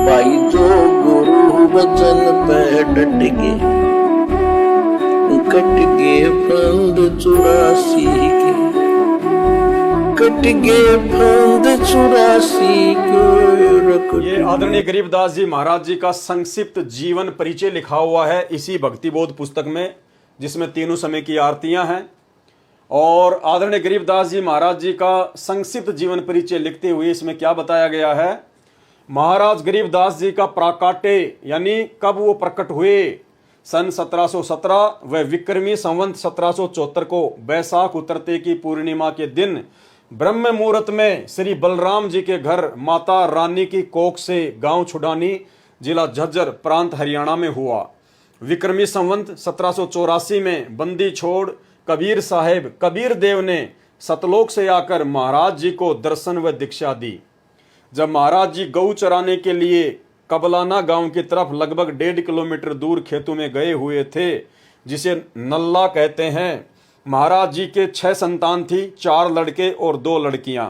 भाई जो गुरु वचन पे डट गए, कट गए फंद 84 के, कट गए फंद 84 के। ये आदरणीय गरीबदास जी महाराज जी का संक्षिप्त जीवन परिचय लिखा हुआ है इसी भक्ति बोध पुस्तक में, जिसमें तीनों समय की आरतियां हैं। और आदरणीय गरीबदास जी महाराज जी का संक्षिप्त जीवन परिचय लिखते हुए इसमें क्या बताया गया है। महाराज गरीबदास जी का प्राकाट्य यानी कब वो प्रकट हुए, सन 1717 व विक्रमी संवत 1774 को बैसाख उतरते की पूर्णिमा के दिन ब्रह्म मुहूर्त में श्री बलराम जी के घर माता रानी की कोख से गांव छुडानी, जिला झज्जर, प्रांत हरियाणा में हुआ। विक्रमी संवत 1784 में बंदी छोड़ कबीर साहेब कबीर देव ने सतलोक से आकर महाराज जी को दर्शन व दीक्षा दी। जब महाराज जी गऊ चराने के लिए कबलाना गांव की तरफ लगभग 1.5 किलोमीटर दूर खेतों में गए हुए थे, जिसे नल्ला कहते हैं, महाराज जी के 6 संतान थी, 4 लड़के और 2 लड़कियां।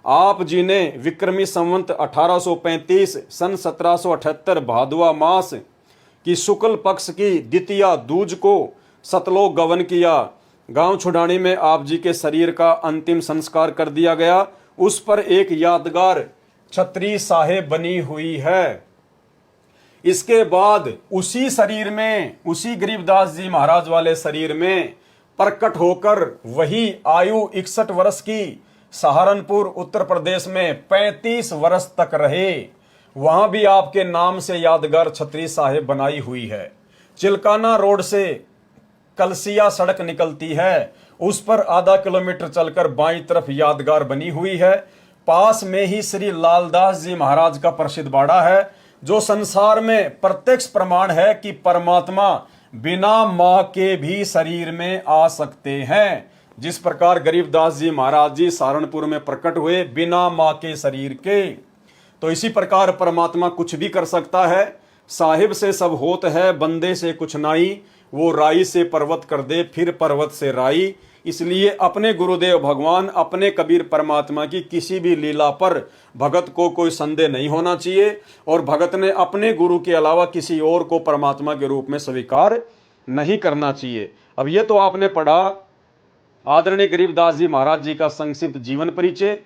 आप जी ने विक्रमी संवत 1835 सन 1778 भादवा मास की शुक्ल पक्ष की द्वितीया दूज को सतलोक गमन किया। गांव छुडानी में आप जी के शरीर का अंतिम संस्कार कर दिया गया। उस पर एक यादगार छतरी साहेब बनी हुई है। इसके बाद उसी शरीर में, उसी गरीबदास जी महाराज वाले शरीर में प्रकट होकर वही आयु 61 वर्ष की सहारनपुर उत्तर प्रदेश में 35 वर्ष तक रहे। वहां भी आपके नाम से यादगार छतरी साहेब बनाई हुई है। चिलकाना रोड से कलसिया सड़क निकलती है, उस पर आधा किलोमीटर चलकर बाईं तरफ यादगार बनी हुई है। पास में ही श्री लालदास जी महाराज का प्रसिद्ध बाड़ा है, जो संसार में प्रत्यक्ष प्रमाण है कि परमात्मा बिना मां के भी शरीर में आ सकते हैं। जिस प्रकार गरीबदास जी महाराज जी सहारनपुर में प्रकट हुए बिना मां के शरीर के, तो इसी प्रकार परमात्मा कुछ भी कर सकता है। साहिब से सब होत है, बंदे से कुछ नाई, वो राई से पर्वत कर दे, फिर पर्वत से राई। इसलिए अपने गुरुदेव भगवान, अपने कबीर परमात्मा की किसी भी लीला पर भगत को कोई संदेह नहीं होना चाहिए, और भगत ने अपने गुरु के अलावा किसी और को परमात्मा के रूप में स्वीकार नहीं करना चाहिए। अब ये तो आपने पढ़ा आदरणीय गरीबदास जी महाराज जी का संक्षिप्त जीवन परिचय।